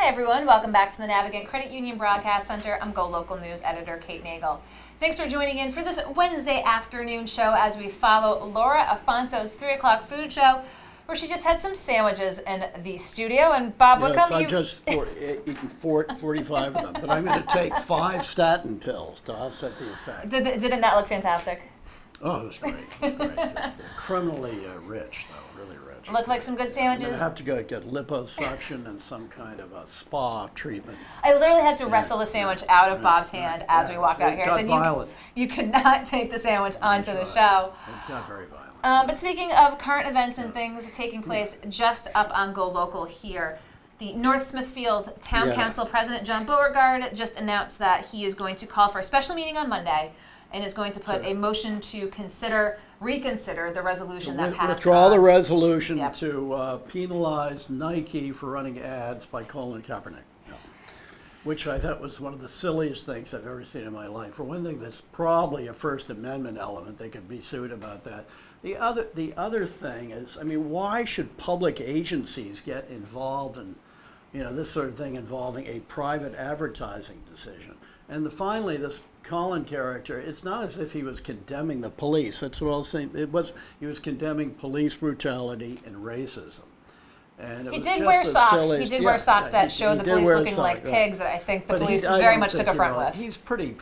Hi everyone, welcome back to the Navigant Credit Union Broadcast Center. I'm GoLocal News editor Kate Nagel. Thanks for joining in for this Wednesday afternoon show as we follow Laura Afonso's 3 o'clock food show, where she just had some sandwiches in the studio. And Bob, what come I just eaten 45 of them, but I'm going to take 5 statin pills to offset the effect. Did it not look fantastic? Oh, it was great. They're criminally rich, though, really rich. Looked like some good sandwiches. I'm going to have to go get liposuction and some kind of a spa treatment. I literally had to wrestle the sandwich out of Bob's hand as we walked out here. It got violent. You could not take the sandwich onto the show. It got very violent. But speaking of current events and things taking place just up on GoLocal here, the North Smithfield Town Council President John Beauregard just announced that he is going to call for a special meeting on Monday and is going to put a motion to reconsider the resolution that passed. Withdraw the resolution to penalize Nike for running ads by Colin Kaepernick, which I thought was one of the silliest things I've ever seen in my life. For one thing, that's probably a First Amendment element. They could be sued about that. The other thing is, I mean, why should public agencies get involved in, this sort of thing involving a private advertising decision? And finally, this Colin character, it's not as if he was condemning the police. That's what I was saying. He was condemning police brutality and racism. And he did wear socks. He did wear socks that showed the police looking like pigs. I think the police very much took affront with. He's pretty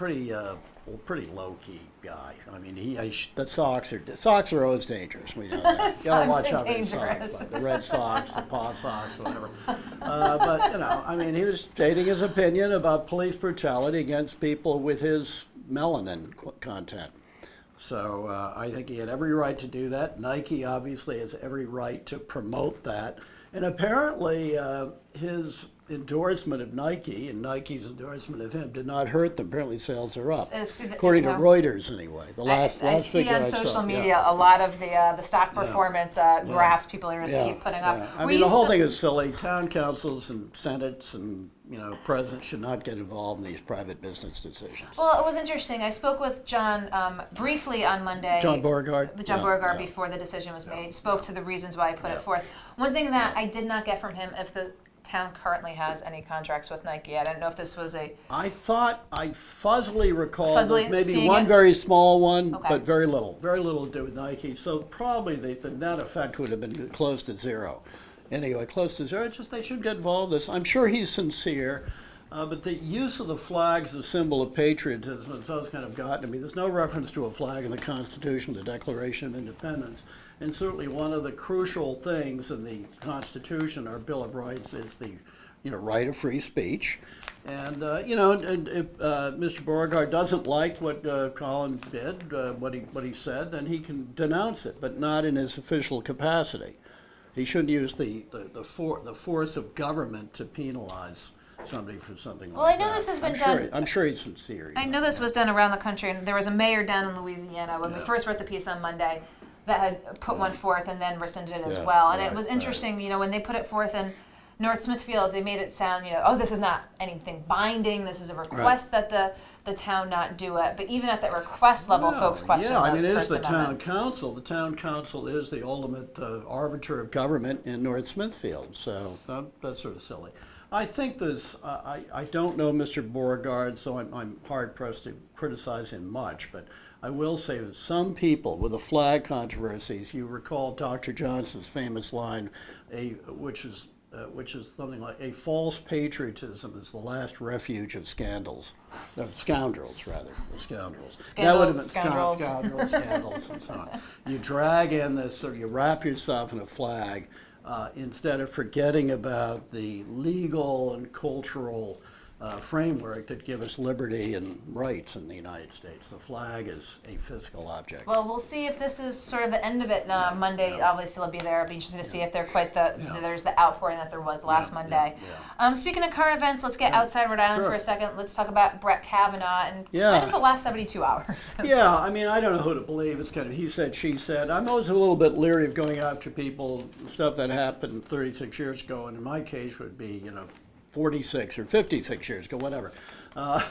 low-key guy. I mean, the socks are always dangerous. We know that. You gotta watch out for your socks, the red socks, the paw socks, whatever. But I mean, he was stating his opinion about police brutality against people with his melanin content. So I think he had every right to do that. Nike obviously has every right to promote that. And apparently his endorsement of Nike and Nike's endorsement of him did not hurt them. Apparently sales are up, according to Reuters anyway. The last figure I saw. I see on social media a lot of the stock performance graphs people are going to keep putting up. I mean, the whole thing is silly. Town councils and senates and presidents should not get involved in these private business decisions. Well, it was interesting. I spoke with John briefly on Monday. John Beauregard? Beauregard before the decision was made. Spoke to the reasons why I put it forth. One thing that I did not get from him, if the town currently has any contracts with Nike. I don't know if this was a... I fuzzily recall maybe one very small one, but very little to do with Nike. So probably the net effect would have been close to zero. Anyway, close to zero. Just they should get involved in this. I'm sure he's sincere, but the use of the flag as a symbol of patriotism has always kind of gotten to me. There's no reference to a flag in the Constitution, the Declaration of Independence. And certainly one of the crucial things in the Constitution, our Bill of Rights, is the right of free speech. And Mr. Beauregard doesn't like what Colin did, what he said, then he can denounce it, but not in his official capacity. He shouldn't use the force of government to penalize somebody for something like that. Well, I know this has been done. I'm sure he's sincere. I know this was done around the country, and there was a mayor down in Louisiana when we first wrote the piece on Monday that had put one forth and then rescinded it as well. And it was interesting, when they put it forth in North Smithfield, they made it sound, oh, this is not anything binding. This is a request that the town not do it. But even at that request level, folks question I mean, it is the town council. The town council is the ultimate arbiter of government in North Smithfield. So that's sort of silly. I think there's, I don't know Mr. Beauregard, so I'm hard-pressed to criticize him much, but I will say that some people with the flag controversies, you recall Dr. Johnson's famous line, which is something like, a false patriotism is the last refuge of scoundrels, rather. Scoundrels, scandals, and so on. You drag in this, or you wrap yourself in a flag, instead of forgetting about the legal and cultural framework that give us liberty and rights in the United States. The flag is a physical object. Well, we'll see if this is sort of the end of it. Monday, obviously, it'll be there. It'll be interesting to see if they're quite there's the outpouring that there was last Monday. Speaking of current events, let's get outside Rhode Island for a second. Let's talk about Brett Kavanaugh and kind of the last 72 hours. I mean, I don't know who to believe. It's kind of he said, she said. I'm always a little bit leery of going after people, stuff that happened 36 years ago, and in my case would be, 46 or 56 years ago, whatever. One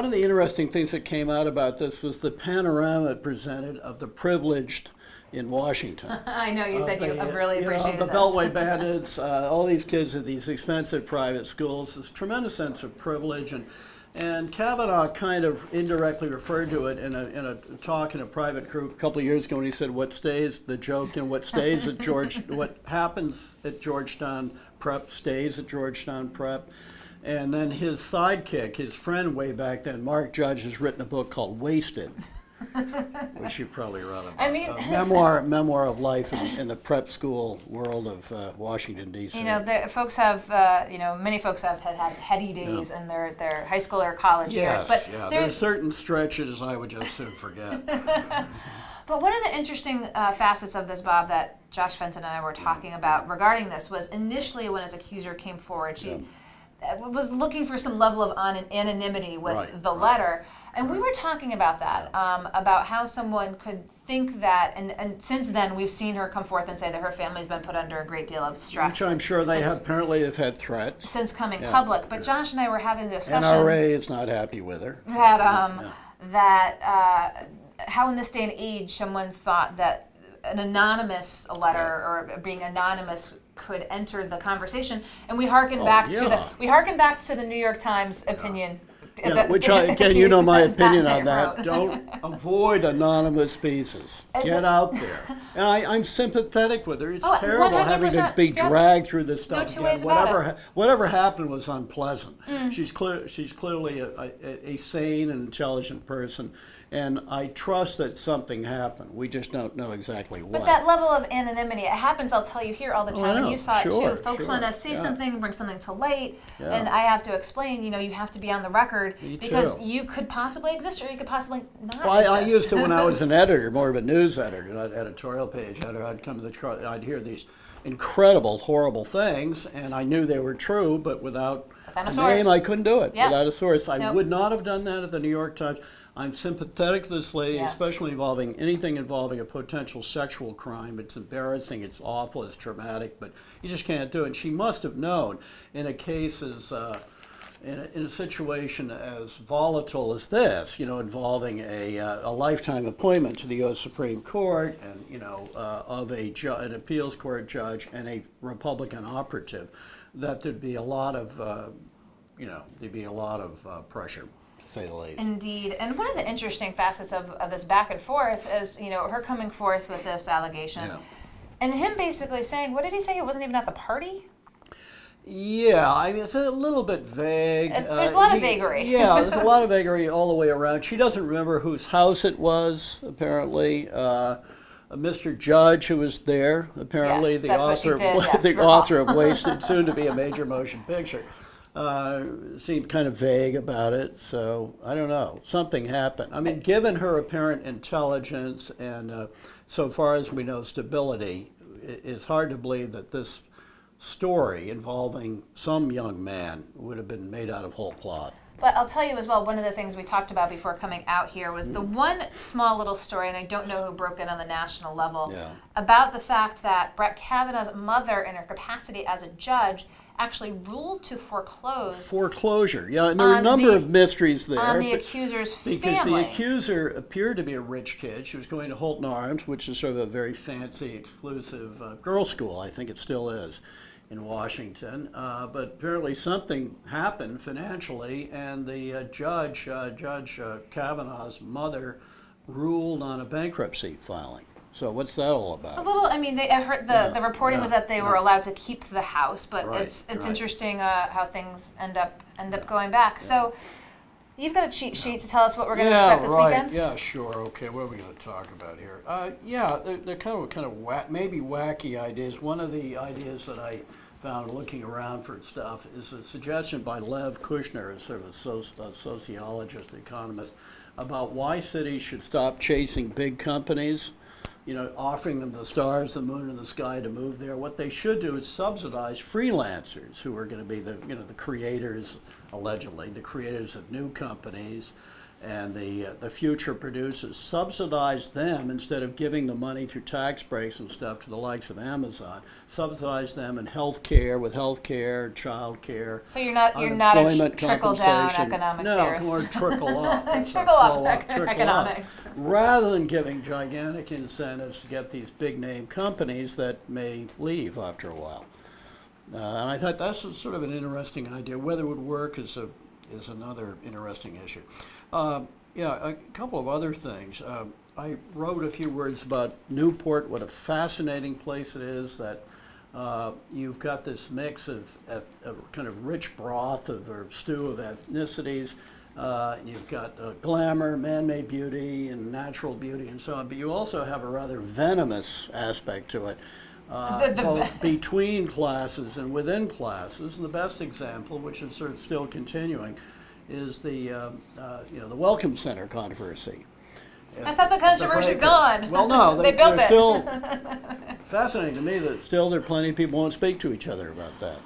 of the interesting things that came out about this was the panorama it presented of the privileged in Washington. I know you said you really appreciated the this. Beltway Bandits, all these kids at these expensive private schools, this tremendous sense of privilege, and Kavanaugh kind of indirectly referred to it in a talk in a private group a couple of years ago when he said, "What stays?" The joke, and what stays at what happens at Georgetown Prep stays at Georgetown Prep. And then his sidekick, his friend way back then, Mark Judge, has written a book called Wasted, which you've probably read about. I mean, memoir of life in the prep school world of Washington, D.C. You know, folks have, many folks have had heady days in their high school or college years. But there's certain stretches I would just soon forget. But one of the interesting facets of this, Bob, that Josh Fenton and I were talking about regarding this was initially when his accuser came forward, she was looking for some level of anonymity with the letter. And we were talking about that, about how someone could think that, and since then we've seen her come forth and say that her family's been put under a great deal of stress. Which I'm sure they apparently have had threats. Since coming public. But Josh and I were having a discussion. NRA is not happy with her. That how in this day and age someone thought that an anonymous letter or being anonymous could enter the conversation, and we harken back to the New York Times opinion. Which again, you know my opinion on that. Don't avoid anonymous pieces. Get out there. And I'm sympathetic with her. It's terrible 100%. Having to be dragged through this stuff. No two ways about it. Whatever happened was unpleasant. She's clearly a sane and intelligent person. And I trust that something happened. We just don't know exactly what. But that level of anonymity, it happens, I'll tell you, here all the time. And you saw it too. Folks want to say something, bring something to light, and I have to explain, you have to be on the record because you could possibly exist or you could possibly not exist. I used to, when I was an editor, more of a news editor, not editorial page editor, I'd come to I'd hear these incredible, horrible things, and I knew they were true, but without a name, I couldn't do it. Without a source. I would not have done that at the New York Times. I'm sympathetic to this lady, especially anything involving a potential sexual crime. It's embarrassing, it's awful, it's traumatic, but you just can't do it. And she must have known in a case as, in a situation as volatile as this, involving a lifetime appointment to the U.S. Supreme Court and, of an appeals court judge and a Republican operative, that there'd be a lot of, pressure. Say the least. Indeed. And one of the interesting facets of this back and forth is, her coming forth with this allegation and him basically saying, what did he say? He wasn't even at the party? Yeah, I mean, it's a little bit vague. There's a lot of vagary. Yeah, there's a lot of vagary all the way around. She doesn't remember whose house it was, apparently. Mr. Judge, who was there, apparently, the author of Wasted, soon to be a major motion picture. Seemed kind of vague about it, so I don't know. Something happened. I mean, given her apparent intelligence and, so far as we know, stability, it's hard to believe that this story involving some young man would have been made out of whole cloth. But I'll tell you as well, one of the things we talked about before coming out here was the one small little story, and I don't know who broke it on the national level, about the fact that Brett Kavanaugh's mother, in her capacity as a judge, actually ruled to foreclose. Foreclosure, and there are a number of mysteries there. On the accuser's family. Because the accuser appeared to be a rich kid. She was going to Holton Arms, which is sort of a very fancy, exclusive girls' school. I think it still is in Washington. But apparently something happened financially, and the Judge Kavanaugh's mother, ruled on a bankruptcy filing. So what's that all about? A little. I mean, I heard the reporting was that they were allowed to keep the house, but it's interesting how things end up going back. So you've got a cheat sheet to tell us what we're going to expect this weekend. Yeah, sure. Okay, what are we going to talk about here? They're kind of maybe wacky ideas. One of the ideas that I found looking around for stuff is a suggestion by Lev Kushner, sort of a sociologist, economist, about why cities should stop chasing big companies. Offering them the stars, the moon, and the sky to move there. What they should do is subsidize freelancers who are going to be the creators, allegedly, the creators of new companies, and the future producers, subsidize them instead of giving the money through tax breaks and stuff to the likes of Amazon. Subsidize them in health care, with health care, child care. So you're not a trickle down economic theorist. No, more trickle up. Trickle up economics. Rather than giving gigantic incentives to get these big name companies that may leave after a while. And I thought that's sort of an interesting idea. Whether it would work is another interesting issue. A couple of other things. I wrote a few words about Newport, what a fascinating place it is, that you've got this mix of kind of rich broth or stew of ethnicities. You've got glamour, man-made beauty, and natural beauty, and so on. But you also have a rather venomous aspect to it, both between classes and within classes. And the best example, which is sort of still continuing, is the Welcome Center controversy. I thought the controversy's gone. Well, no, they built it. Still fascinating to me that still there are plenty of people who won't speak to each other about that.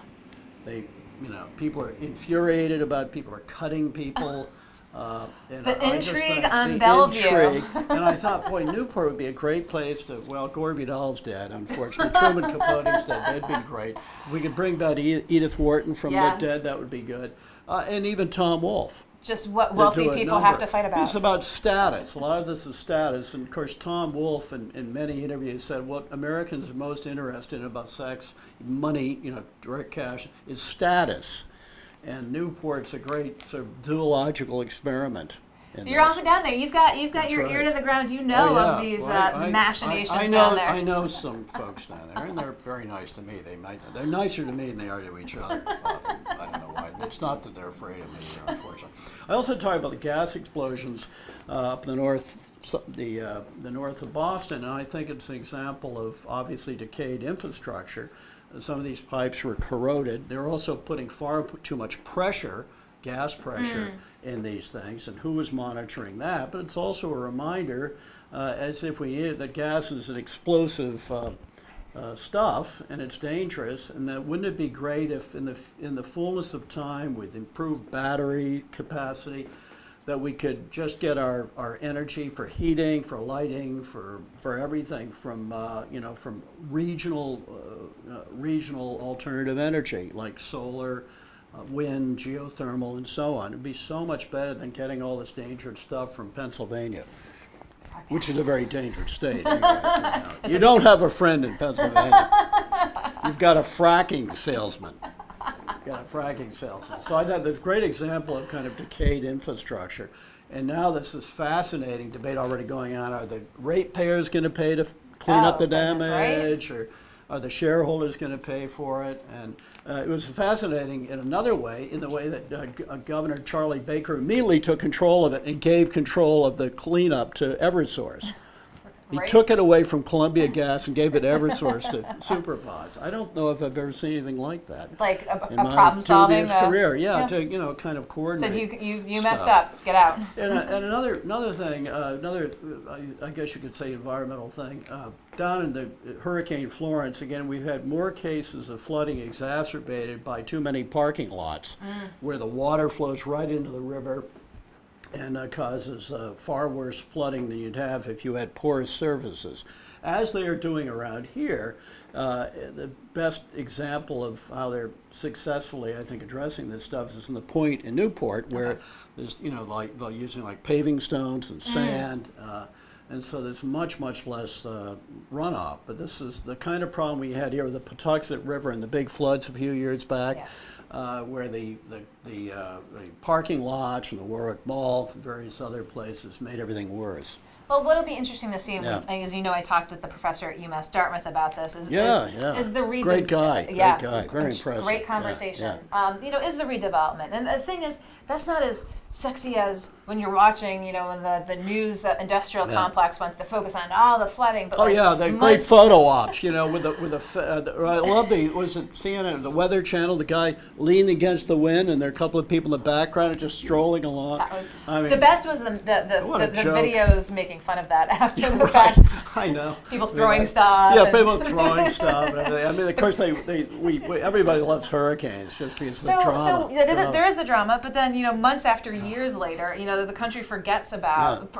People are infuriated about people are cutting people. The intrigue on Bellevue. And I thought, boy, Newport would be a great place to, well, Gore Vidal's dead, unfortunately. Truman Capote's dead. That'd been great. If we could bring back Edith Wharton from the dead, that would be good. And even Tom Wolfe. Just what wealthy people have to fight about. It's about status. A lot of this is status. And of course, Tom Wolfe in many interviews said what Americans are most interested in about sex, money, direct cash, is status. And Newport's a great sort of zoological experiment. You're often down there. You've got your ear to the ground. You know of these machinations down there. I know some folks down there, and they're very nice to me. They're nicer to me than they are to each other. Often. I don't know why. It's not that they're afraid of me, unfortunately. I also talk about the gas explosions up in the north, the north of Boston, and I think it's an example of obviously decayed infrastructure. Some of these pipes were corroded. They're also putting far too much pressure, gas pressure, in these things, and who was monitoring that? But it's also a reminder, as if we knew that gas is an explosive stuff, and it's dangerous, and that wouldn't it be great if in the fullness of time, with improved battery capacity, that we could just get our energy for heating, for lighting, for everything from from regional alternative energy like solar, wind, geothermal, and so on. It'd be so much better than getting all this dangerous stuff from Pennsylvania, which is a very dangerous state. You don't have a friend in Pennsylvania. You've got a fracking salesman. So I thought this great example of kind of decayed infrastructure. And now this is fascinating debate already going on. Are the ratepayers going to pay to clean up the damage, or are the shareholders going to pay for it? And it was fascinating in another way, in the way that Governor Charlie Baker immediately took control of it and gave control of the cleanup to Eversource. He took it away from Columbia Gas and gave it Eversource to supervise. I don't know if I've ever seen anything like that. Like a problem-solving career, to kind of coordinate. Said you messed up. Get out. And another thing, I guess you could say environmental thing. Down in the Hurricane Florence, again, we've had more cases of flooding exacerbated by too many parking lots, where the water flows right into the river and causes far worse flooding than you'd have if you had porous surfaces. As they are doing around here, the best example of how they're successfully, I think, addressing this stuff is in the point in Newport, where there's, like they're using like paving stones and sand, and so there's much less runoff. But this is the kind of problem we had here with the Patuxent River and the big floods a few years back. Yes. Where the parking lots and the Warwick Mall and various other places made everything worse. Well, what'll be interesting to see, as you know, I talked with the professor at UMass Dartmouth about this. Is the great guy, very impressive. Great conversation. Is the redevelopment, and the thing is, that's not as sexy as when you're watching, when the news industrial complex wants to focus on all the flooding. But the great photo ops, with I love was it CNN, the Weather Channel, the guy leaning against the wind, and there are a couple of people in the background just strolling along. The best was the videos making fun of that after the fact. I know. People throwing stuff. Yeah, people throwing stuff. I mean, of course, everybody loves hurricanes just because of the drama. So there is the drama, but then months after years later, you know, the country forgets about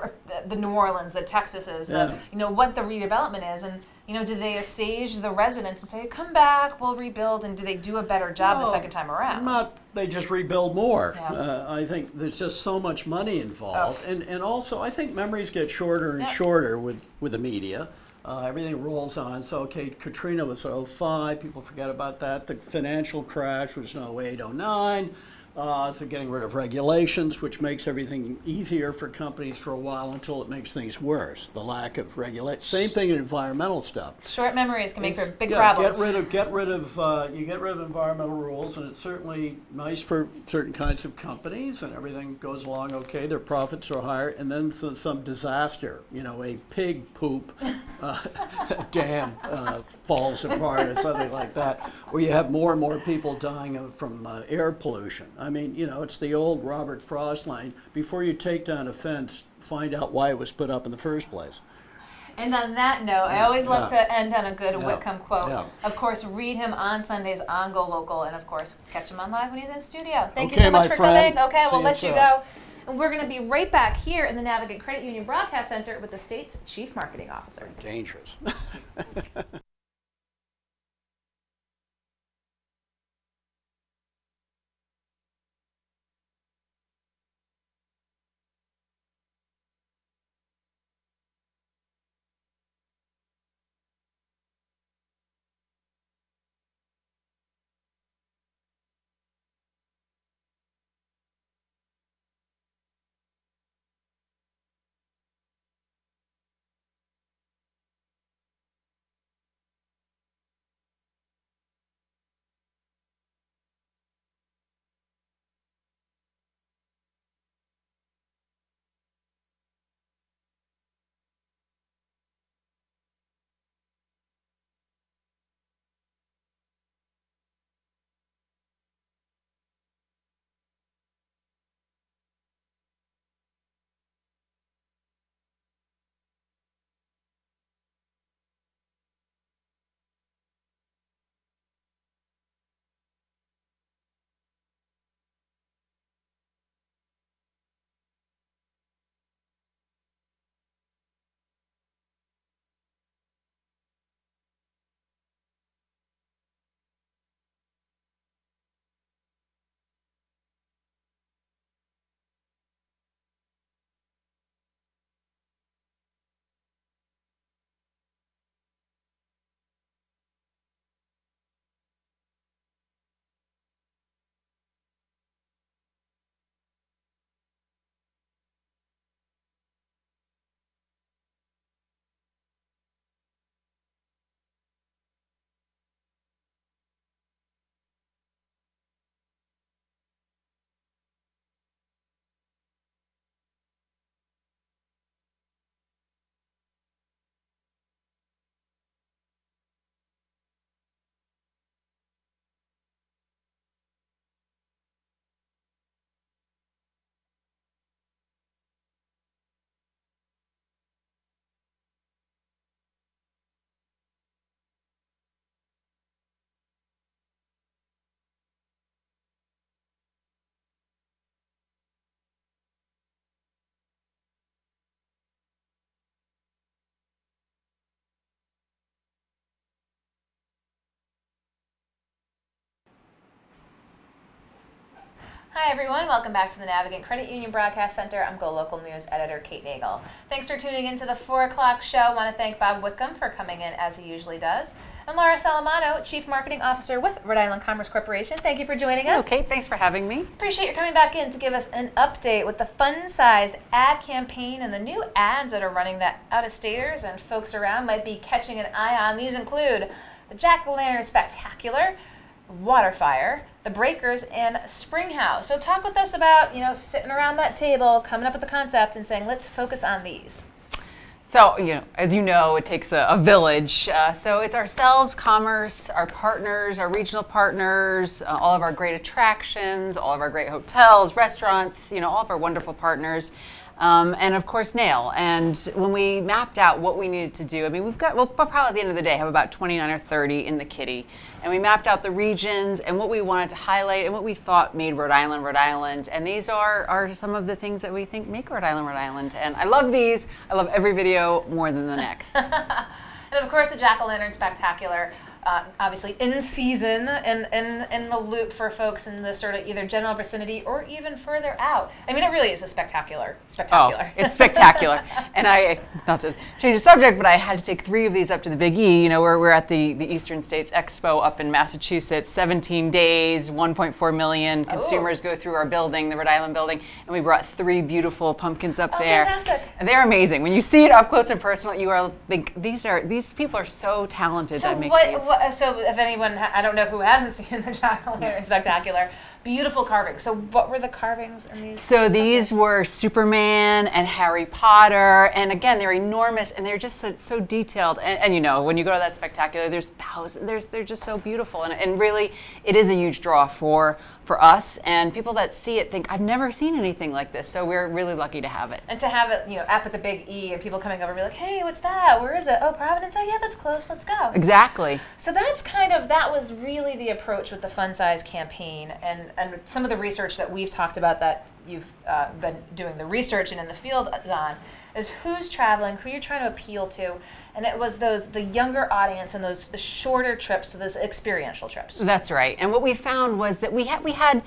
the New Orleans, the Texases, you know, what the redevelopment is, and you know, do they assuage the residents and say, come back, we'll rebuild, and do they do a better job the second time around? They just rebuild more. I think there's just so much money involved. And also, I think memories get shorter and shorter with the media. Everything rolls on. So, okay, Katrina was 2005. People forget about that. The financial crash was in 2008, 2009. So getting rid of regulations, which makes everything easier for companies for a while until it makes things worse. The lack of regulation. Same thing in environmental stuff. Short memories can make for big problems. Get rid of environmental rules, and it's certainly nice for certain kinds of companies, and everything goes along okay. Their profits are higher, and then some disaster. You know, a pig poop dam falls apart or something like that, or you have more and more people dying from air pollution. I mean, you know, it's the old Robert Frost line. Before you take down a fence, find out why it was put up in the first place. And on that note, I always love to end on a good Whitcomb quote. Of course, read him on Sundays on GoLocal, and of course, catch him on live when he's in studio. Thank you so much for coming. Okay, we'll let you go. And we're going to be right back here in the Navigant Credit Union Broadcast Center with the state's Chief Marketing Officer. Dangerous. Hi everyone, welcome back to the Navigant Credit Union Broadcast Center. I'm GoLocal News Editor Kate Nagel. Thanks for tuning in to the 4 o'clock show. I want to thank Bob Whitcomb for coming in as he usually does. And Laura Salamano, Chief Marketing Officer with Rhode Island Commerce Corporation. Thank you for joining us. Okay, thanks for having me. Appreciate you coming back in to give us an update with the fun-sized ad campaign and the new ads that are running that out-of-staters and folks around might be catching an eye on. These include the Jack-o'-lantern Spectacular, Waterfire, the Breakers, and Springhouse. So talk with us about, you know, sitting around that table, coming up with the concept and saying, let's focus on these. So, you know, as you know, it takes a village. So it's ourselves, Commerce, our partners, our regional partners, all of our great attractions, all of our great hotels, restaurants, you know, all of our wonderful partners. and of course nail. And when we mapped out what we needed to do, I mean, we'll probably at the end of the day have about 29 or 30 in the kitty. And we mapped out the regions and what we wanted to highlight and what we thought made Rhode Island, Rhode Island. And these are some of the things that we think make Rhode Island, Rhode Island. And I love these. I love every video more than the next. And of course, the Jack-o'-lantern Spectacular, obviously in season and in the loop for folks in the sort of either general vicinity or even further out. I mean, it really is a spectacular. Oh, it's spectacular. And not to change the subject, but I had to take 3 of these up to the Big E. You know, we're at the Eastern States Expo up in Massachusetts, 17 days, 1.4 million consumers go through our building, the Rhode Island building, and we brought 3 beautiful pumpkins up there. Fantastic. And they're amazing. When you see it up close and personal, you are think these people are so talented that make these. So if anyone, I don't know who hasn't seen the Jack-o'-lantern Spectacular, beautiful carvings. So what were the carvings in these? So these were Superman and Harry Potter, and again, they're enormous, and they're just so detailed. And you know, when you go to that Spectacular, there's thousands. They're just so beautiful, and really, it is a huge draw for us, and people that see it think, I've never seen anything like this, so we're really lucky to have it. And to have it, you know, up at the Big E, and people coming over and be like, hey, what's that? Where is it? Oh, Providence? Oh, yeah, that's close. Let's go. Exactly. So that was really the approach with the Fun Size campaign, and some of the research that we've talked about that you've been doing the research and in the field on, is who's traveling, who you're trying to appeal to, and it was the younger audience and the shorter trips, so those experiential trips. That's right. And what we found was that we had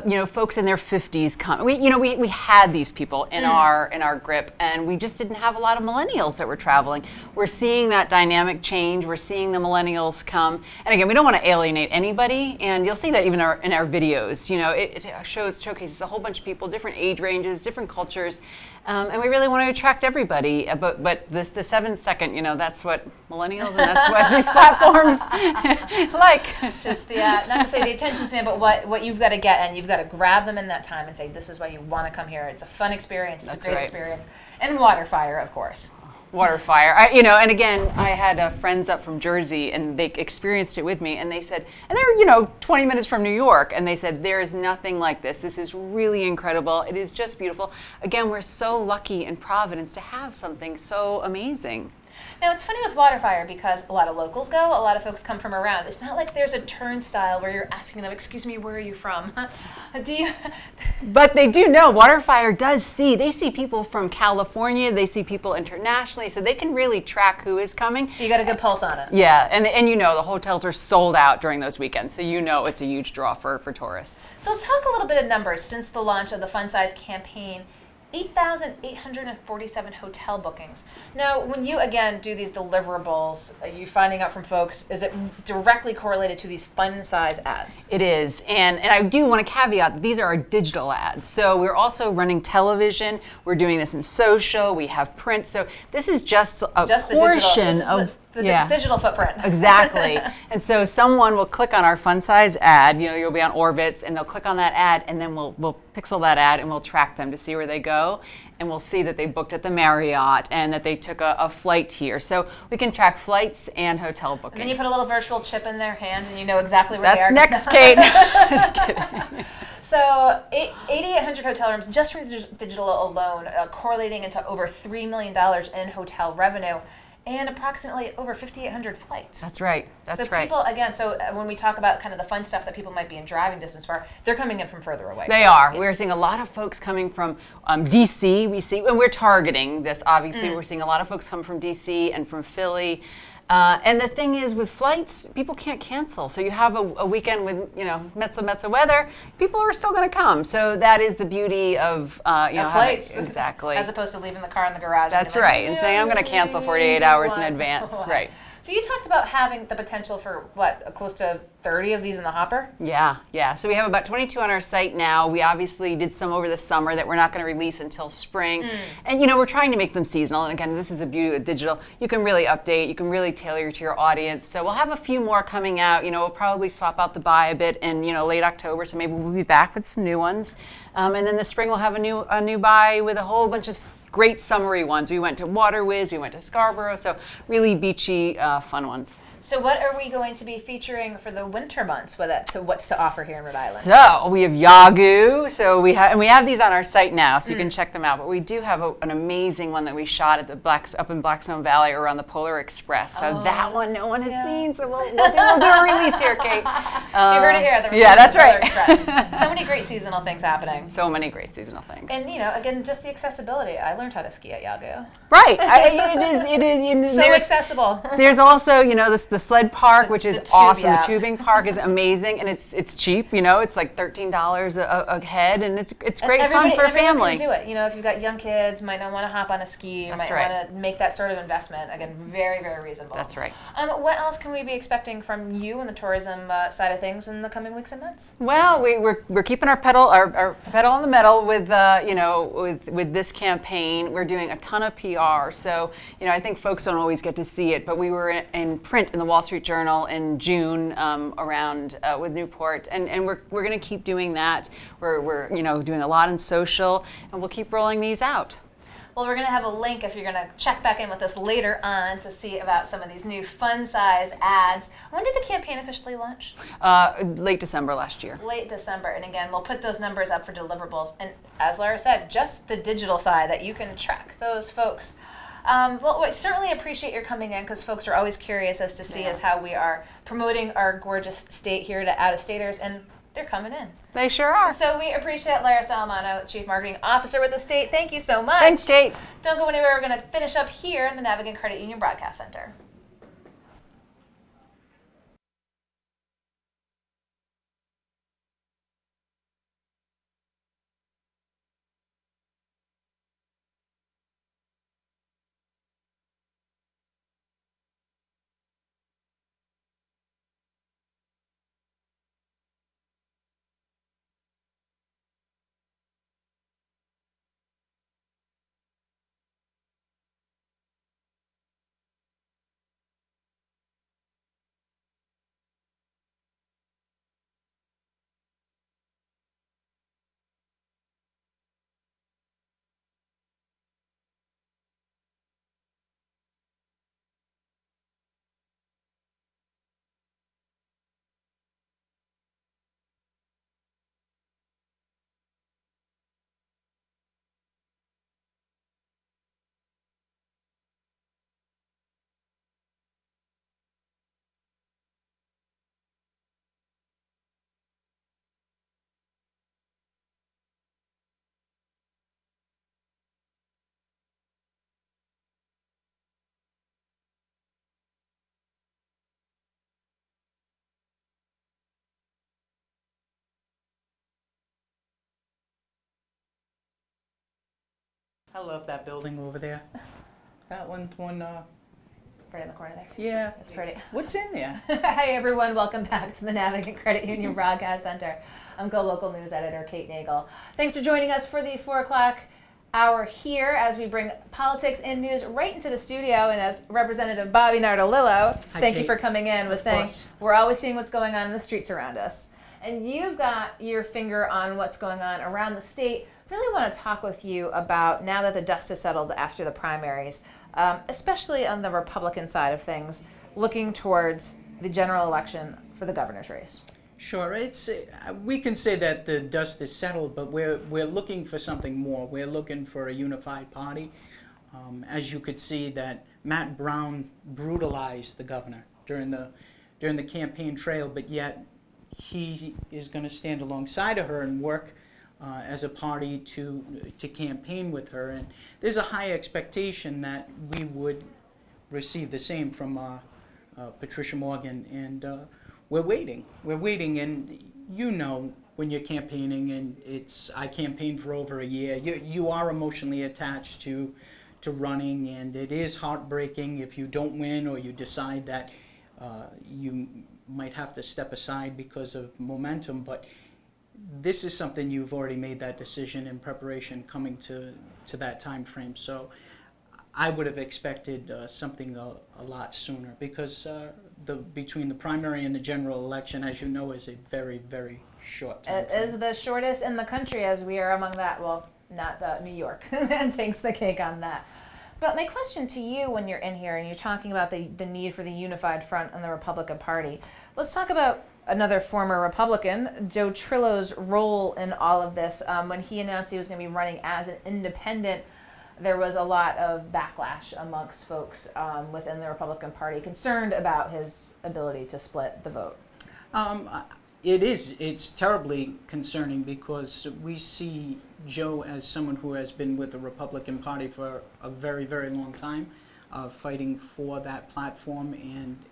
you know, folks in their 50s come. We had these people in our grip, and we just didn't have a lot of millennials that were traveling. We're seeing that dynamic change. We're seeing the millennials come, and again, we don't want to alienate anybody, and you'll see that even in our videos. You know, it showcases a whole bunch of people, different age ranges, different cultures. And we really want to attract everybody, but the 7-second, you know, that's what millennials and that's what these platforms like. Just not to say the attention span, but what you've got to get, and you've got to grab them in that time and say, this is why you want to come here. It's a fun experience. It's a great experience. And Waterfire, of course. Waterfire, you know, and again, I had friends up from Jersey, and they experienced it with me, and they said, and they're, you know, 20 minutes from New York, and they said, there is nothing like this. This is really incredible. It is just beautiful. Again, we're so lucky in Providence to have something so amazing. Now, it's funny with Waterfire because a lot of locals go, a lot of folks come from around. It's not like there's a turnstile where you're asking them, excuse me, where are you from? But they do know, Waterfire they see people from California, they see people internationally, so they can really track who is coming. So you got a good pulse on it. Yeah, and you know, the hotels are sold out during those weekends, so you know it's a huge draw for tourists. So let's talk a little bit of numbers. Since the launch of the Fun Size campaign, 8,847 hotel bookings. Now, when you, again, do these deliverables, are you finding out from folks, is it directly correlated to these Fun Size ads? It is, and I do want to caveat, these are our digital ads. So we're also running television, we're doing this in social, we have print, so this is just a portion of the digital footprint. Exactly. And so someone will click on our Fun Size ad, you know, you'll be on Orbitz, and they'll click on that ad, and then we'll pixel that ad, and we'll track them to see where they go, and we'll see that they booked at the Marriott, and that they took a flight here. So we can track flights and hotel booking. And then you put a little virtual chip in their hand, and you know exactly where they are. That's next, Kate. Just kidding. So 8,800 hotel rooms just from digital alone, correlating into over $3 million in hotel revenue, and approximately over 5,800 flights. That's right. That's right. So people, again, when we talk about kind of the fun stuff that people might be in driving distance for, they're coming in from further away. They are. We're seeing a lot of folks coming from DC. We see, and we're targeting this, obviously. We're seeing a lot of folks come from DC and from Philly. And the thing is, with flights, people can't cancel. So you have a weekend with, you know, mezzo weather, people are still going to come. So that is the beauty of, you know, flights. Exactly. As opposed to leaving the car in the garage. That's right. And saying, I'm going to cancel 48 hours in advance. Right. So you talked about having the potential for, what, close to 30 of these in the hopper? Yeah. So we have about 22 on our site now. We obviously did some over the summer that we're not going to release until spring. And, you know, we're trying to make them seasonal. And again, this is a beauty of digital. You can really update. You can really tailor to your audience. So we'll have a few more coming out. You know, we'll probably swap out the buy a bit in, you know, late October. So maybe we'll be back with some new ones. And then this spring we'll have a new buy with a whole bunch of great summery ones. We went to Water Whiz, we went to Scarborough, so really beachy, fun ones. So what are we going to be featuring for the winter months? What's to offer here in Rhode Island? So we have Yagoo. So we have these on our site now, so you can check them out. But we do have an amazing one that we shot at up in Blackstone Valley around the Polar Express. So that one no one has seen. So we'll do a release here, Kate. You heard it here. That's right. Express. So many great seasonal things happening. So many great seasonal things. And again, just the accessibility. I learned how to ski at Yagoo. Right. It is. So accessible. There's also, the sled park, which is awesome. The tubing park is amazing, and it's cheap. It's like $13 a head, and it's great fun for a family. Everyone can do it. If you've got young kids, might not want to hop on a ski, might want to make that sort of investment. Again, very, very reasonable. That's right. What else can we be expecting from you and the tourism side of things in the coming weeks and months? Well, we're keeping our pedal on the metal with with this campaign. We're doing a ton of PR, so I think folks don't always get to see it, but we were in print in the Wall Street Journal in June around with Newport, and we're going to keep doing that. We're doing a lot in social, and we'll keep rolling these out. Well, we're going to have a link if you're going to check back in with us later on to see about some of these new fun size ads. When did the campaign officially launch? Late December last year. Late December. And again, we'll put those numbers up for deliverables. And as Lara said, just the digital side that you can track those folks. Well, I certainly appreciate your coming in, because folks are always curious as to see how we are promoting our gorgeous state here to out-of-staters, and they're coming in. They sure are. So we appreciate Lara Salamano, Chief Marketing Officer with the state. Thank you so much. Thanks, Kate. Don't go anywhere. We're going to finish up here in the Navigant Credit Union Broadcast Center. I love that building over there. That one. Right in the corner there. Yeah. It's pretty. What's in there? Hi, everyone. Welcome back to the Navigant Credit Union Broadcast Center. I'm GoLocal News Editor Kate Nagel. Thanks for joining us for the 4 o'clock hour here as we bring politics and news right into the studio. And as Representative Bobby Nardolillo, thank you for coming in, was saying we're always seeing what's going on in the streets around us. And you've got your finger on what's going on around the state. Really want to talk with you about, now that the dust has settled after the primaries, especially on the Republican side of things, looking towards the general election for the governor's race. Sure, we can say that the dust is settled, but we're looking for something more. We're looking for a unified party. As you could see, that Matt Brown brutalized the governor during the campaign trail, but yet he is going to stand alongside of her and work as a party to campaign with her. And there's a high expectation that we would receive the same from Patricia Morgan, and we're waiting, and when you're campaigning, and I campaigned for over a year, you are emotionally attached to running, and it is heartbreaking if you don't win, or you decide that you might have to step aside because of momentum. But this is something you've already made that decision in preparation coming to that time frame. So I would have expected something a lot sooner, because between the primary and the general election, as you know, is a very, very short time frame. It is the shortest in the country, as we are among that. Well, not New York takes the cake on that. But my question to you when you're in here and you're talking about the need for the unified front on the Republican Party, let's talk about another former Republican, Joe Trillo's role in all of this. When he announced he was going to be running as an independent, there was a lot of backlash amongst folks within the Republican Party concerned about his ability to split the vote. It's terribly concerning because we see Joe as someone who has been with the Republican Party for a very, very long time, fighting for that platform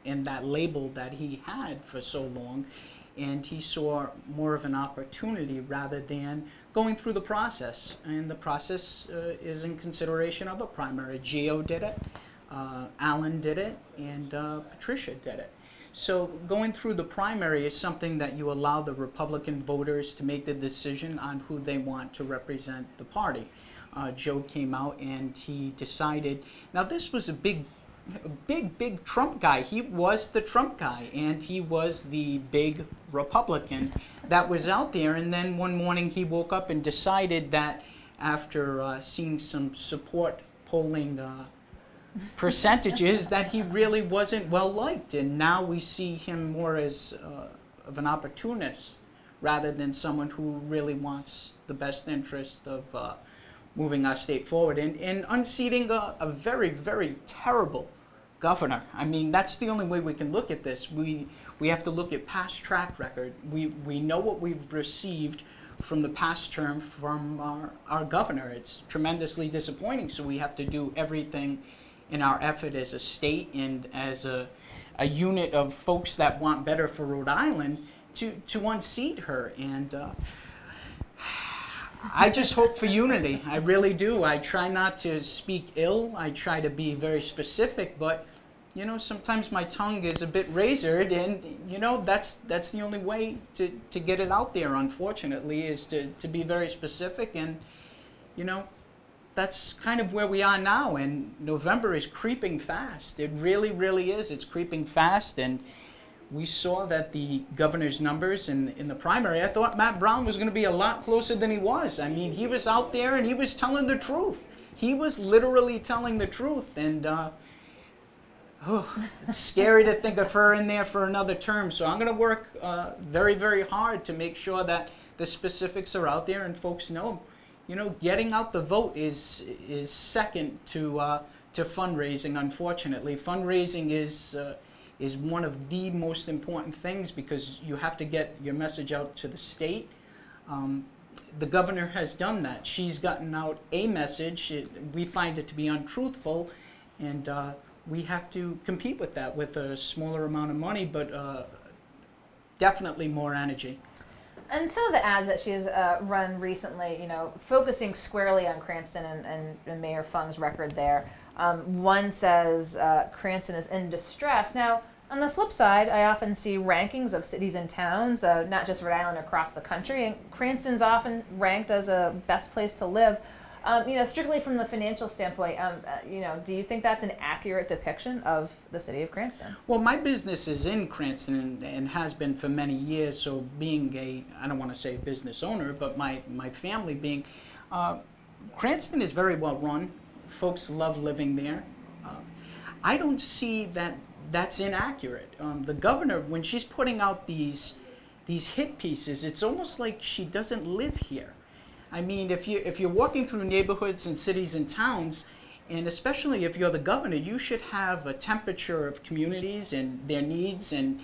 and that label that he had for so long. And he saw more of an opportunity rather than going through the process. And the process is in consideration of a primary. Gio did it, Alan did it, and Patricia did it. So going through the primary is something that you allow the Republican voters to make the decision on who they want to represent the party. Joe came out and he decided, now this was a big Trump guy. He was the Trump guy, and he was the big Republican that was out there. And then one morning he woke up and decided that after seeing some support polling percentages that he really wasn't well liked. And now we see him more as of an opportunist rather than someone who really wants the best interest of moving our state forward and unseating a very, very terrible governor. I mean, that's the only way we can look at this. We have to look at past track record. We know what we've received from the past term from our governor. It's tremendously disappointing, so we have to do everything in our effort as a state and as a unit of folks that want better for Rhode Island to unseat her. And I just hope for unity. I really do. I try not to speak ill. I try to be very specific, but you know, sometimes my tongue is a bit razored, and you know, that's the only way to get it out there, unfortunately, is to be very specific. And you know, that's kind of where we are now, and November is creeping fast. It really, really is. It's creeping fast, and we saw that the governor's numbers in the primary, I thought Matt Brown was going to be a lot closer than he was. I mean, he was out there and he was telling the truth. He was literally telling the truth, and it's scary to think of her in there for another term. So I'm going to work very, very hard to make sure that the specifics are out there and folks know. You know, getting out the vote is second to fundraising. Unfortunately, fundraising is one of the most important things because you have to get your message out to the state. The governor has done that. She's gotten out a message. We find it to be untruthful, and we have to compete with that with a smaller amount of money, but definitely more energy. And some of the ads that she's run recently, you know, focusing squarely on Cranston and Mayor Fung's record there. One says Cranston is in distress. Now, on the flip side, I often see rankings of cities and towns, not just Rhode Island, across the country, and Cranston's often ranked as a best place to live. You know, strictly from the financial standpoint, you know, do you think that's an accurate depiction of the city of Cranston? Well, my business is in Cranston and has been for many years. So being I don't want to say business owner, but my family being, Cranston is very well run. Folks love living there. I don't see that that's inaccurate. The governor, when she's putting out these hit pieces, it's almost like she doesn't live here. I mean, if you're walking through neighborhoods and cities and towns, and especially if you're the governor, you should have a temperature of communities and their needs. And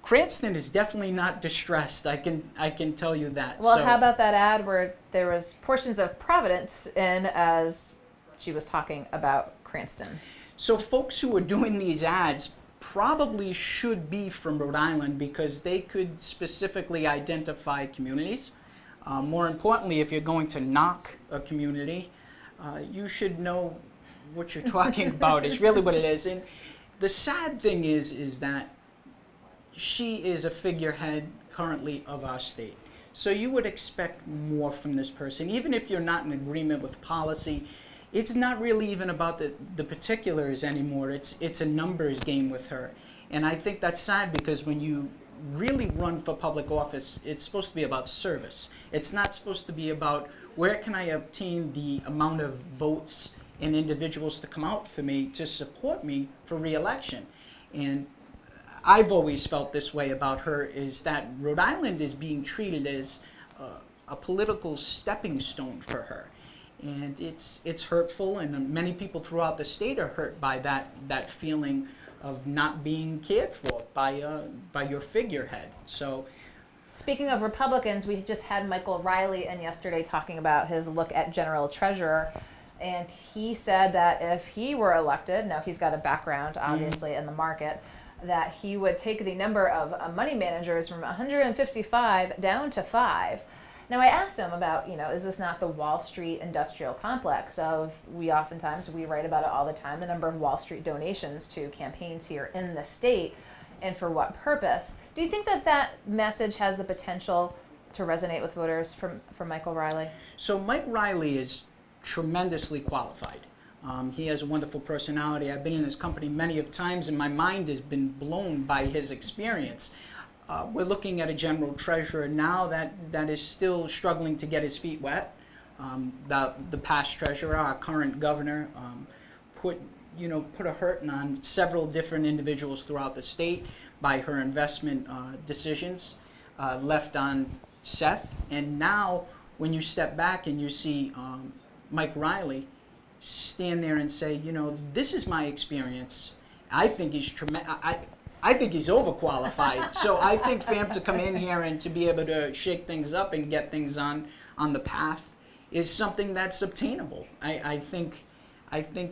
Cranston is definitely not distressed. I can tell you that. Well, so, how about that ad where there was portions of Providence in as she was talking about Cranston? So folks who are doing these ads probably should be from Rhode Island because they could specifically identify communities. More importantly, if you're going to knock a community, you should know what you're talking about. Is really what it is. And the sad thing is that she is a figurehead currently of our state. So you would expect more from this person. Even if you're not in agreement with policy, it's not really even about the particulars anymore. It's a numbers game with her. And I think that's sad because when you really run for public office, it's supposed to be about service. It's not supposed to be about where can I obtain the amount of votes and individuals to come out for me to support me for re-election. And I've always felt this way about her, is that Rhode Island is being treated as a political stepping stone for her. And it's hurtful, and many people throughout the state are hurt by that feeling of not being cared for by your figurehead. So, speaking of Republicans, we just had Michael Riley in yesterday talking about his look at General Treasurer, and he said that if he were elected, now he's got a background obviously in the market, that he would take the number of money managers from 155 down to 5. Now I asked him about, is this not the Wall Street industrial complex of, we write about it all the time, the number of Wall Street donations to campaigns here in the state, and for what purpose? Do you think that message has the potential to resonate with voters from Michael Riley? So Mike Riley is tremendously qualified. He has a wonderful personality. I've been in his company many of times, and my mind has been blown by his experience. We're looking at a general treasurer now that is still struggling to get his feet wet. The past treasurer, our current governor, put a hurting on several different individuals throughout the state by her investment decisions, left on Seth. And now, when you step back and you see Mike Riley stand there and say, this is my experience. I think he's I think he's overqualified. So I think for him to come in here and to be able to shake things up and get things on the path is something that's obtainable. I think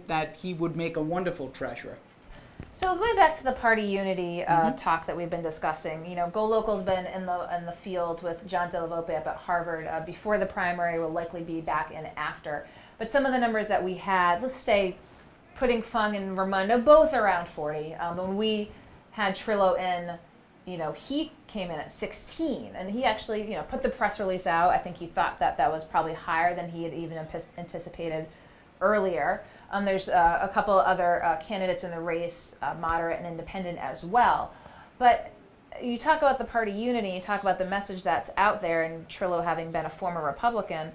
that he would make a wonderful treasurer. So going back to the party unity talk that we've been discussing, GoLocal's been in the field with John Delavolpe up at Harvard before the primary, will likely be back in after. But some of the numbers that we had, let's say, putting Fung and Raimondo both around 40. When we had Trillo in, he came in at 16, and he actually, put the press release out. I think he thought that was probably higher than he had even anticipated earlier. There's a couple other candidates in the race, moderate and independent as well. But you talk about the party unity, you talk about the message that's out there, and Trillo having been a former Republican,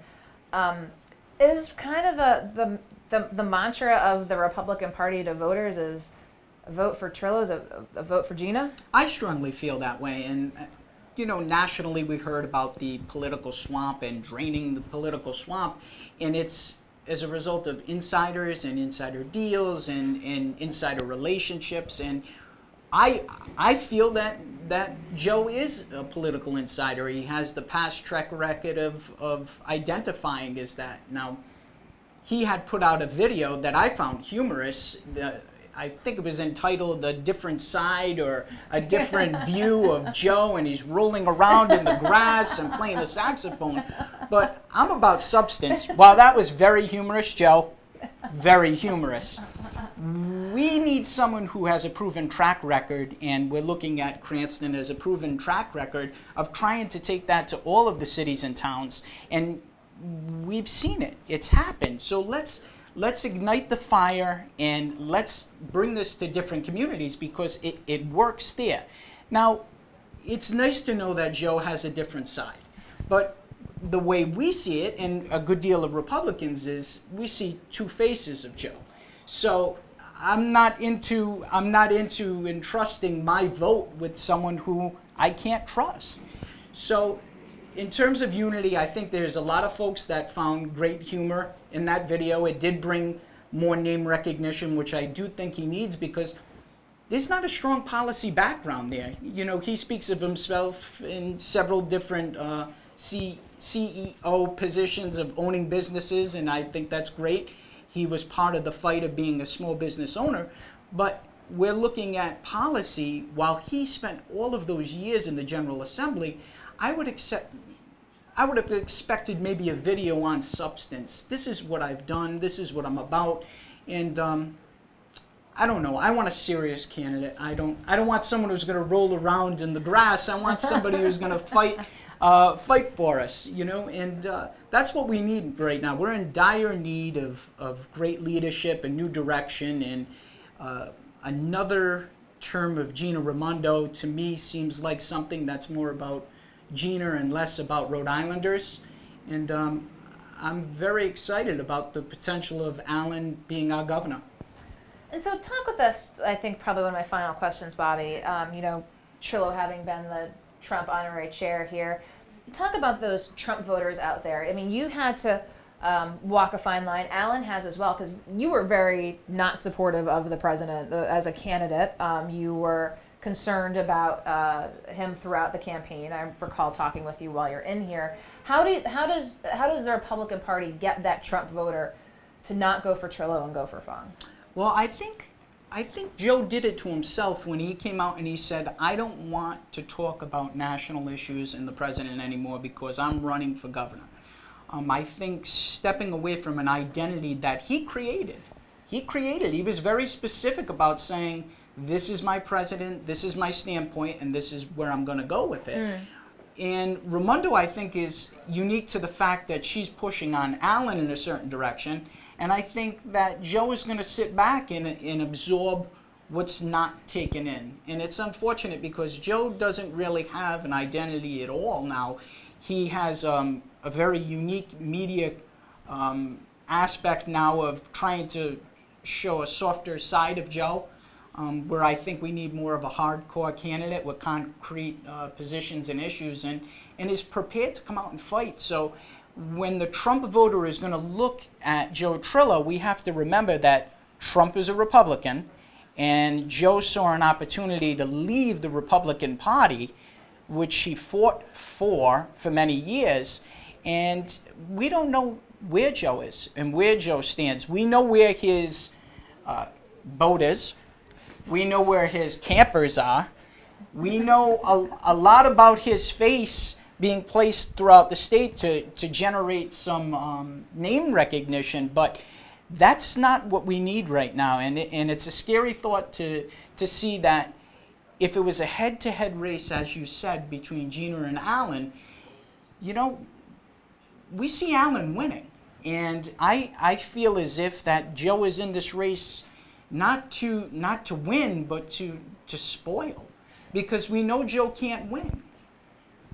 is kind of the mantra of the Republican Party to voters is a vote for Trillo is a vote for Gina? I strongly feel that way. And, nationally we heard about the political swamp and draining the political swamp. And it's as a result of insiders and insider deals and insider relationships. And I feel that Joe is a political insider. He has the past track record of identifying as that. Now, he had put out a video that I found humorous. I think it was entitled "A Different Side" or "A Different View of Joe," and he's rolling around in the grass and playing the saxophone. But I'm about substance. While that was very humorous, Joe, very humorous. We need someone who has a proven track record, and we're looking at Cranston as a proven track record of trying to take that to all of the cities and towns. And we've seen it. It's happened. So let's ignite the fire and let's bring this to different communities because it works there. Now, it's nice to know that Joe has a different side. But the way we see it, and a good deal of Republicans, is we see two faces of Joe. So I'm not into entrusting my vote with someone who I can't trust. So in terms of unity, I think there's a lot of folks that found great humor in that video. It did bring more name recognition, which I do think he needs, because there's not a strong policy background there. He speaks of himself in several different CEO positions of owning businesses, and I think that's great. He was part of the fight of being a small business owner, but we're looking at policy. While he spent all of those years in the General Assembly, I would have expected maybe a video on substance. This is what I've done. This is what I'm about. And I don't know. I want a serious candidate. I don't want someone who's going to roll around in the grass. I want somebody who's going to fight for us. And that's what we need right now. We're in dire need of great leadership and new direction. And another term of Gina Raimondo to me seems like something that's more about Gina and less about Rhode Islanders. And I'm very excited about the potential of Alan being our governor. And so talk with us, I think probably one of my final questions, Bobby, you know, Trillo having been the Trump honorary chair here, talk about those Trump voters out there. I mean, you had to walk a fine line. Alan has as well, because you were very not supportive of the president as a candidate. You were concerned about him throughout the campaign. I recall talking with you while you're in here. How does the Republican Party get that Trump voter to not go for Trillo and go for Fong? Well, I think Joe did it to himself when he came out and he said, I don't want to talk about national issues and the president anymore because I'm running for governor. I think stepping away from an identity that he created. He was very specific about saying, this is my president, this is my standpoint, and this is where I'm going to go with it. And Raimondo, I think, is unique to the fact that she's pushing on Alan in a certain direction. And I think that Joe is going to sit back and absorb what's not taken in. And it's unfortunate because Joe doesn't really have an identity at all now. He has a very unique media aspect now of trying to show a softer side of Joe, where I think we need more of a hardcore candidate with concrete positions and issues, and is prepared to come out and fight. So when the Trump voter is going to look at Joe Trillo, we have to remember that Trump is a Republican, and Joe saw an opportunity to leave the Republican Party, which he fought for many years, and we don't know where Joe is and where Joe stands. We know where his boat is. We know where his campers are. We know a lot about his face being placed throughout the state to generate some name recognition, but that's not what we need right now. And it's a scary thought to see that if it was a head-to-head race, as you said, between Gina and Alan, you know, we see Alan winning. And I feel as if that Joe is in this race not to win, but to spoil. Because we know Joe can't win.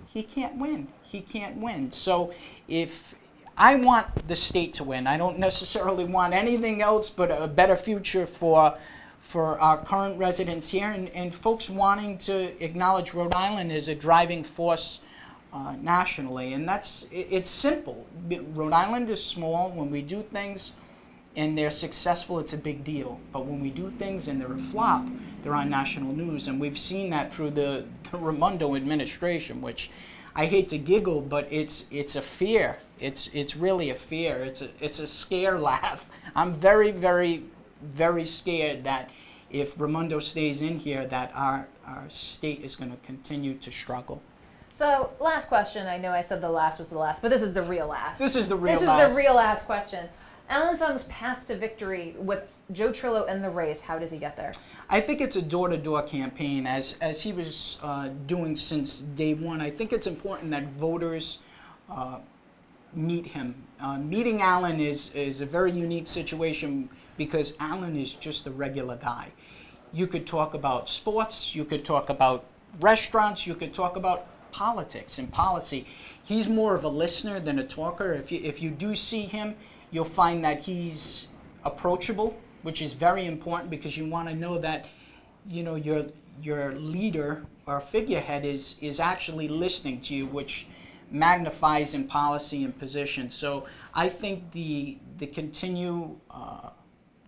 He can't win. He can't win. So if I want the state to win, I don't necessarily want anything else but a better future for our current residents here, and folks wanting to acknowledge Rhode Island as a driving force nationally. And it's simple. Rhode Island is small. When we do things and they're successful, it's a big deal. But when we do things and they're a flop, they're on national news. And we've seen that through the Raimondo administration, which I hate to giggle, but it's a fear. It's really a fear. It's a scare laugh. I'm very, very, very scared that if Raimondo stays in here, that our state is going to continue to struggle. So, last question. I know I said the last was the last, but this is the real last. This is the real last. This is the real last question. Alan Fung's path to victory with Joe Trillo in the race, how does he get there? I think it's a door-to-door campaign, as he was doing since day one. I think it's important that voters meet him. Meeting Alan is a very unique situation because Alan is just a regular guy. You could talk about sports, you could talk about restaurants, you could talk about politics and policy. He's more of a listener than a talker. If you do see him, you'll find that he's approachable, which is very important because you want to know that, you know, your leader or figurehead is actually listening to you, which magnifies in policy and position. So I think the continue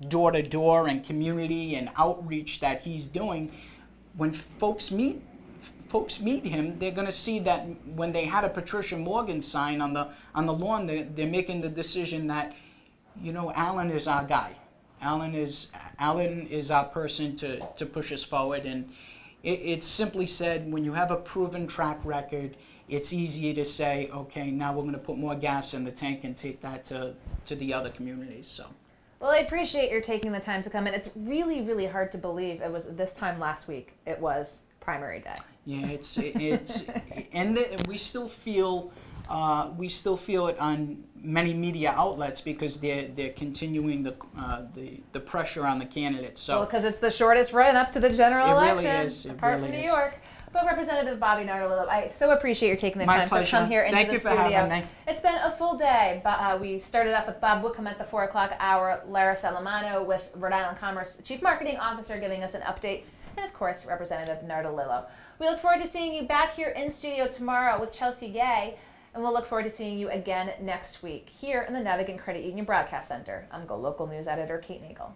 door-to-door and community and outreach that he's doing, when folks meet him, they're going to see that when they had a Patricia Morgan sign on the lawn, they're making the decision that, you know, Alan is our guy. Alan is our person to push us forward. And it's simply said, when you have a proven track record, it's easier to say, okay, now we're going to put more gas in the tank and take that to the other communities. So. Well, I appreciate your taking the time to come in. It's really, really hard to believe it was this time last week. It was primary day. Yeah, it's and we still feel it on many media outlets because they're continuing the pressure on the candidates. So well, because it's the shortest run up to the general election, really is. apart from New York. But Representative Bobby Nardolillo, I so appreciate you taking the My time pleasure. to come here into Thank the you for studio. having me. It's been a full day. We started off with Bob Wickham at the 4 o'clock hour, Lara Salamano with Rhode Island Commerce Chief Marketing Officer giving us an update, and of course, Representative Nardolillo. We look forward to seeing you back here in studio tomorrow with Chelsea Gay, and we'll look forward to seeing you again next week here in the Navigant Credit Union Broadcast Center. I'm GoLocal News Editor Kate Nagel.